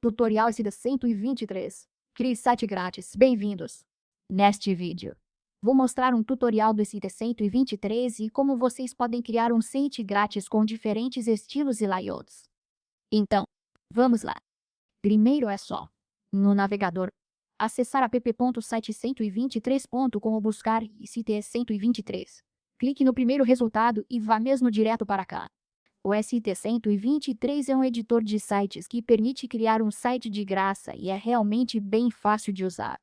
Tutorial SIDA 123. Crie site grátis. Bem-vindos! Neste vídeo, vou mostrar um tutorial do SIDA 123 e como vocês podem criar um site grátis com diferentes estilos e layouts. Então, vamos lá. Primeiro é só, no navegador, acessar app.site123.com ou buscar SIDA 123. Clique no primeiro resultado e vá mesmo direto para cá. O SIT123 é um editor de sites que permite criar um site de graça e é realmente bem fácil de usar.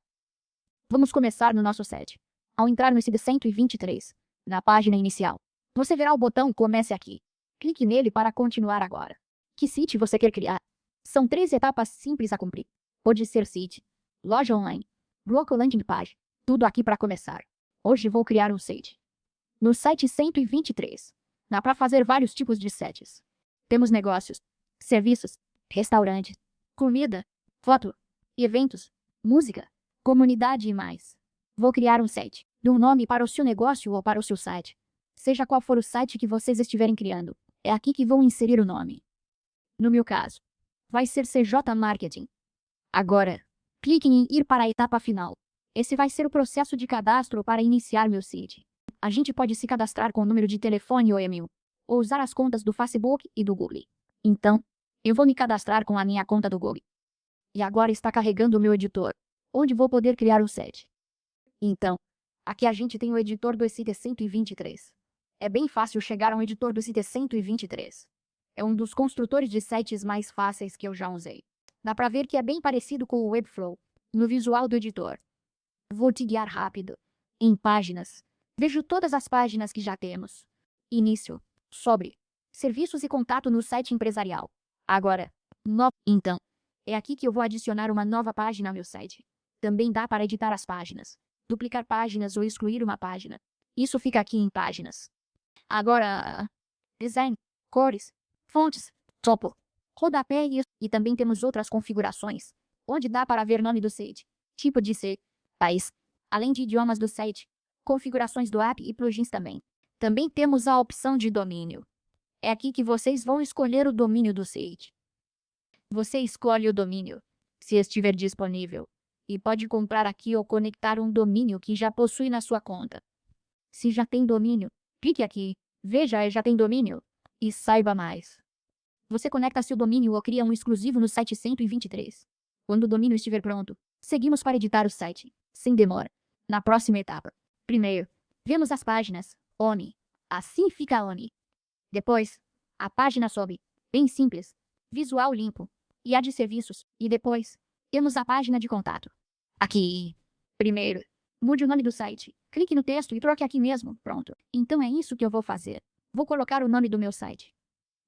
Vamos começar no nosso site. Ao entrar no SIT123, na página inicial, você verá o botão Comece aqui. Clique nele para continuar agora. Que site você quer criar? São 3 etapas simples a cumprir. Pode ser site, loja online, blog ou landing page. Tudo aqui para começar. Hoje vou criar um site. No site 123. Dá para fazer vários tipos de sites. Temos negócios, serviços, restaurantes, comida, foto, eventos, música, comunidade e mais. Vou criar um site. Dê um nome para o seu negócio ou para o seu site. Seja qual for o site que vocês estiverem criando, é aqui que vou inserir o nome. No meu caso, vai ser CJ Marketing. Agora, clique em ir para a etapa final. Esse vai ser o processo de cadastro para iniciar meu site. A gente pode se cadastrar com o número de telefone ou e-mail, ou usar as contas do Facebook e do Google. Então, eu vou me cadastrar com a minha conta do Google. E agora está carregando o meu editor, onde vou poder criar o site. Então, aqui a gente tem o editor do SIT123. É bem fácil chegar a um editor do SIT123. É um dos construtores de sites mais fáceis que eu já usei. Dá para ver que é bem parecido com o Webflow, no visual do editor. Vou te guiar rápido. Em páginas, vejo todas as páginas que já temos. Início, sobre, serviços e contato no site empresarial. Agora, então, é aqui que eu vou adicionar uma nova página ao meu site. Também dá para editar as páginas, duplicar páginas ou excluir uma página. Isso fica aqui em páginas. Agora, design, cores, fontes, topo, rodapé e também temos outras configurações, onde dá para ver nome do site, tipo de site, país, além de idiomas do site, configurações do app e plugins também. Também temos a opção de domínio. É aqui que vocês vão escolher o domínio do site. Você escolhe o domínio, se estiver disponível, e pode comprar aqui ou conectar um domínio que já possui na sua conta. Se já tem domínio, clique aqui, veja já tem domínio, e saiba mais. Você conecta seu domínio ou cria um exclusivo no site 123. Quando o domínio estiver pronto, seguimos para editar o site, sem demora. Na próxima etapa. Primeiro, vemos as páginas, ONI. Assim fica a ONI. Depois, a página sobe, bem simples, visual limpo, e a de serviços. E depois, temos a página de contato. Aqui. Primeiro, mude o nome do site. Clique no texto e troque aqui mesmo. Pronto. Então é isso que eu vou fazer. Vou colocar o nome do meu site.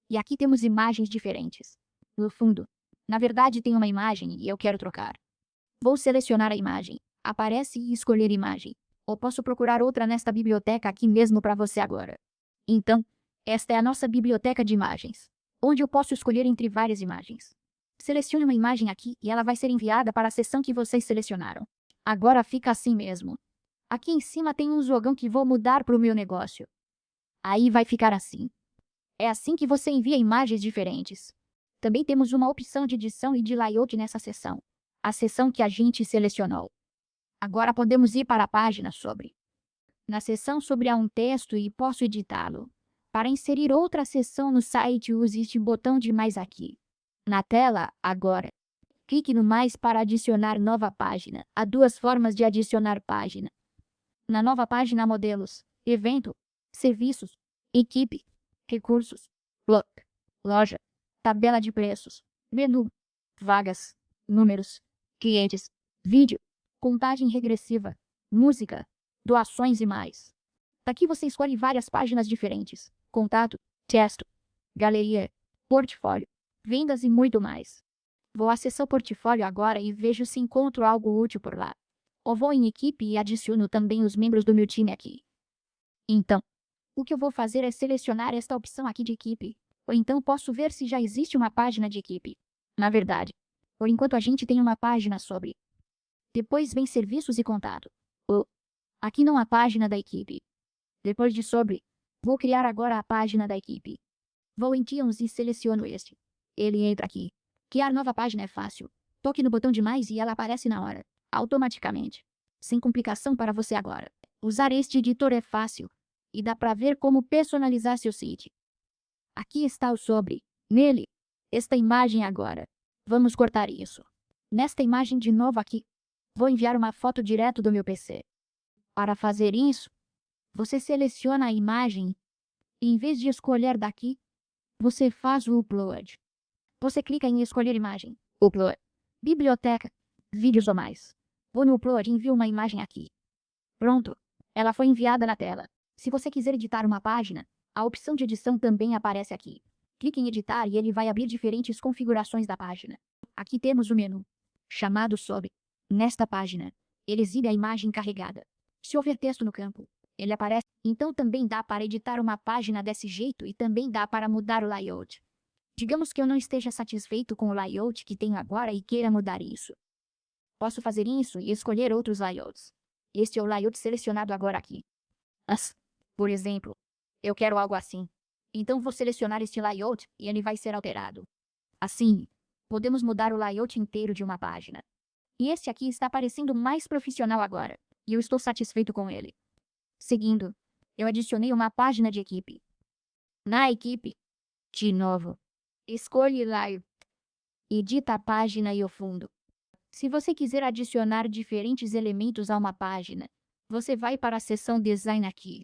E aqui temos imagens diferentes. No fundo, na verdade tem uma imagem e eu quero trocar. Vou selecionar a imagem. Aparece e escolher imagem. Ou posso procurar outra nesta biblioteca aqui mesmo para você agora. Então, esta é a nossa biblioteca de imagens, onde eu posso escolher entre várias imagens. Selecione uma imagem aqui e ela vai ser enviada para a seção que vocês selecionaram. Agora fica assim mesmo. Aqui em cima tem um slogan que vou mudar para o meu negócio. Aí vai ficar assim. É assim que você envia imagens diferentes. Também temos uma opção de edição e de layout nessa seção. A seção que a gente selecionou. Agora podemos ir para a página sobre. Na seção sobre há um texto e posso editá-lo. Para inserir outra seção no site, use este botão de mais aqui. Na tela, agora, clique no mais para adicionar nova página. Há 2 formas de adicionar página. Na nova página, modelos, evento, serviços, equipe, recursos, blog, loja, tabela de preços, menu, vagas, números, clientes, vídeo, contagem regressiva, música, doações e mais. Daqui você escolhe várias páginas diferentes. Contato, texto, galeria, portfólio, vendas e muito mais. Vou acessar o portfólio agora e vejo se encontro algo útil por lá. Ou vou em equipe e adiciono também os membros do meu time aqui. Então, o que eu vou fazer é selecionar esta opção aqui de equipe. Ou então posso ver se já existe uma página de equipe. Na verdade, por enquanto a gente tem uma página sobre. Depois vem serviços e contato. Aqui não há página da equipe. Depois de sobre, vou criar agora a página da equipe. Vou em Teams e seleciono este. Ele entra aqui. Criar nova página é fácil. Toque no botão de mais e ela aparece na hora, automaticamente. Sem complicação para você agora. Usar este editor é fácil e dá para ver como personalizar seu site. Aqui está o sobre. Nele, esta imagem agora. Vamos cortar isso. Nesta imagem de novo aqui, vou enviar uma foto direto do meu PC. Para fazer isso, você seleciona a imagem e em vez de escolher daqui, você faz o upload. Você clica em escolher imagem, upload, biblioteca, vídeos ou mais. Vou no upload e envio uma imagem aqui. Pronto, ela foi enviada na tela. Se você quiser editar uma página, a opção de edição também aparece aqui. Clique em editar e ele vai abrir diferentes configurações da página. Aqui temos o menu, chamado sobre. Nesta página, ele exibe a imagem carregada. Se houver texto no campo, ele aparece. Então também dá para editar uma página desse jeito e também dá para mudar o layout. Digamos que eu não esteja satisfeito com o layout que tenho agora e queira mudar isso. Posso fazer isso e escolher outros layouts. Este é o layout selecionado agora aqui. Por exemplo, eu quero algo assim. Então vou selecionar este layout e ele vai ser alterado. Assim, podemos mudar o layout inteiro de uma página. E este aqui está parecendo mais profissional agora, e eu estou satisfeito com ele. Seguindo, eu adicionei uma página de equipe. Na equipe, de novo, escolhe layout, edita a página e o fundo. Se você quiser adicionar diferentes elementos a uma página, você vai para a seção Design aqui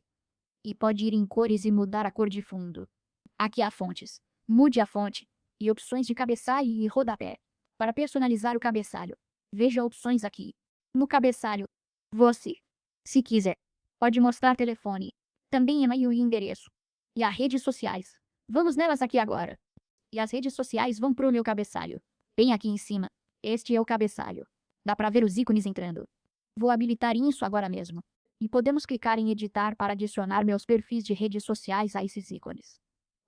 e pode ir em cores e mudar a cor de fundo. Aqui há fontes. Mude a fonte e opções de cabeçalho e rodapé. Para personalizar o cabeçalho, veja opções aqui. No cabeçalho, você, se quiser, pode mostrar telefone, também e-mail e endereço. E as redes sociais. Vamos nelas aqui agora. E as redes sociais vão para o meu cabeçalho. Bem aqui em cima. Este é o cabeçalho. Dá para ver os ícones entrando. Vou habilitar isso agora mesmo. E podemos clicar em editar para adicionar meus perfis de redes sociais a esses ícones.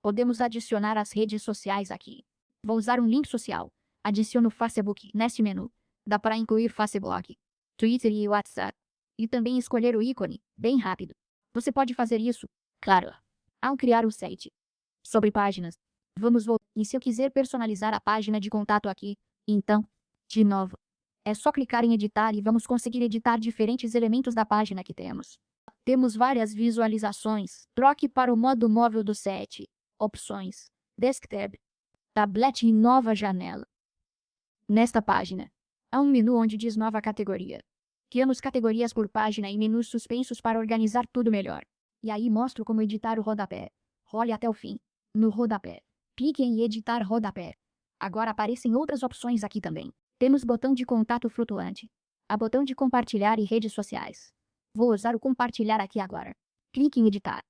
Podemos adicionar as redes sociais aqui. Vou usar um link social. Adiciono o Facebook neste menu. Dá para incluir Facebook, Twitter e WhatsApp. E também escolher o ícone, bem rápido. Você pode fazer isso, claro, ao criar o site. Sobre páginas. Vamos voltar. E se eu quiser personalizar a página de contato aqui, então, de novo, é só clicar em editar e vamos conseguir editar diferentes elementos da página que temos. Temos várias visualizações. Troque para o modo móvel do site. Opções. Desktop. Tablet e nova janela. Nesta página, há um menu onde diz nova categoria. Criamos categorias por página e menus suspensos para organizar tudo melhor. E aí mostro como editar o rodapé. Role até o fim. No rodapé, clique em editar rodapé. Agora aparecem outras opções aqui também. Temos botão de contato flutuante. A botão de compartilhar e redes sociais. Vou usar o compartilhar aqui agora. Clique em editar.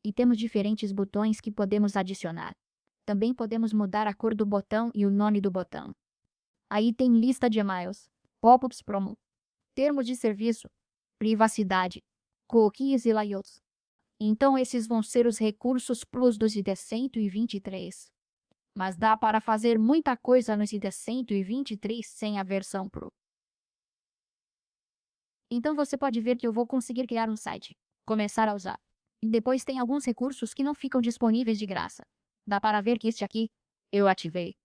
E temos diferentes botões que podemos adicionar. Também podemos mudar a cor do botão e o nome do botão. Aí tem lista de e-mails, pop-ups promo, termos de serviço, privacidade, cookies e layouts. Então esses vão ser os recursos plus do IDE 123. Mas dá para fazer muita coisa no IDE 123 sem a versão Pro. Então você pode ver que eu vou conseguir criar um site, começar a usar. E depois tem alguns recursos que não ficam disponíveis de graça. Dá para ver que este aqui, eu ativei.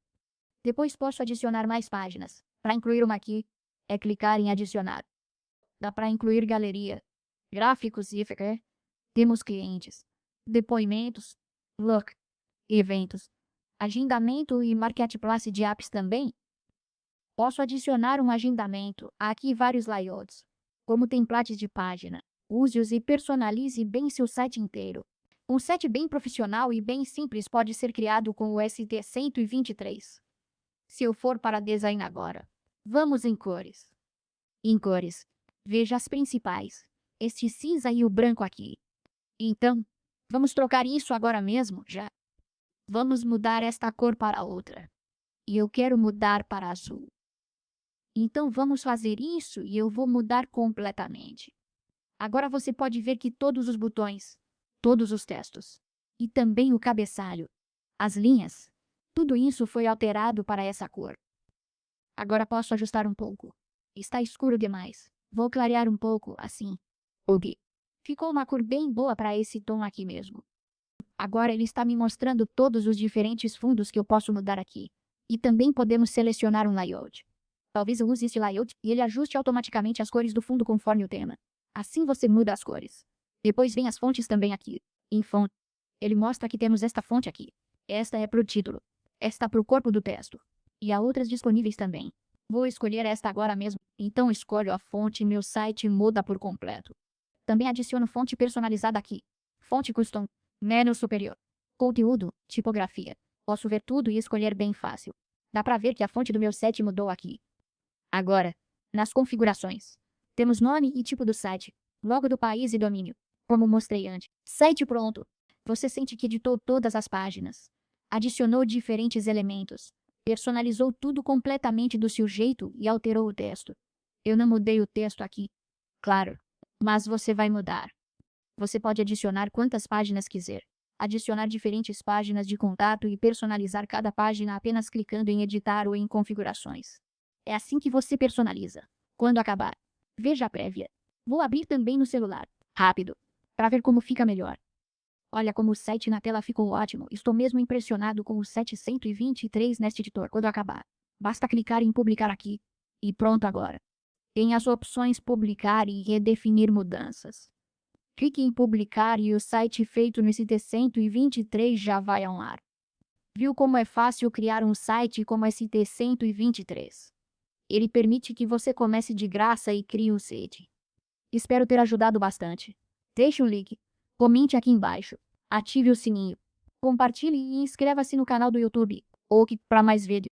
Depois posso adicionar mais páginas. Para incluir uma aqui, é clicar em adicionar. Dá para incluir galeria, gráficos e temos clientes, depoimentos, look, eventos, agendamento e marketplace de apps também. Posso adicionar um agendamento, aqui vários layouts, como templates de página. Use-os e personalize bem seu site inteiro. Um site bem profissional e bem simples pode ser criado com o ST123. Se eu for para design agora, vamos em cores. Em cores, veja as principais, este cinza e o branco aqui. Então, vamos trocar isso agora mesmo, já. Vamos mudar esta cor para outra. E eu quero mudar para azul. Então vamos fazer isso e eu vou mudar completamente. Agora você pode ver que todos os botões, todos os textos, e também o cabeçalho, as linhas, tudo isso foi alterado para essa cor. Agora posso ajustar um pouco. Está escuro demais. Vou clarear um pouco, assim. Ok. Ficou uma cor bem boa para esse tom aqui mesmo. Agora ele está me mostrando todos os diferentes fundos que eu posso mudar aqui. E também podemos selecionar um layout. Talvez eu use este layout e ele ajuste automaticamente as cores do fundo conforme o tema. Assim você muda as cores. Depois vem as fontes também aqui. Em fonte, ele mostra que temos esta fonte aqui. Esta é para o título. Esta para o corpo do texto. E há outras disponíveis também. Vou escolher esta agora mesmo. Então escolho a fonte e meu site muda por completo. Também adiciono fonte personalizada aqui. Fonte custom. Menu superior. Conteúdo, tipografia. Posso ver tudo e escolher bem fácil. Dá para ver que a fonte do meu site mudou aqui. Agora, nas configurações, temos nome e tipo do site, logo do país e domínio, como mostrei antes. Site pronto. Você sente que editou todas as páginas, adicionou diferentes elementos, personalizou tudo completamente do seu jeito e alterou o texto. Eu não mudei o texto aqui, claro, mas você vai mudar. Você pode adicionar quantas páginas quiser, adicionar diferentes páginas de contato e personalizar cada página apenas clicando em editar ou em configurações. É assim que você personaliza. Quando acabar, veja a prévia. Vou abrir também no celular, rápido, para ver como fica melhor. Olha como o site na tela ficou ótimo. Estou mesmo impressionado com o site 123 neste editor. Quando acabar, basta clicar em publicar aqui. E pronto agora. Tem as opções publicar e redefinir mudanças. Clique em publicar e o site feito no ST123 já vai ao ar. Viu como é fácil criar um site como ST123? Ele permite que você comece de graça e crie um site. Espero ter ajudado bastante. Deixe um like, comente aqui embaixo, ative o sininho, compartilhe e inscreva-se no canal do YouTube, ou para mais vídeos.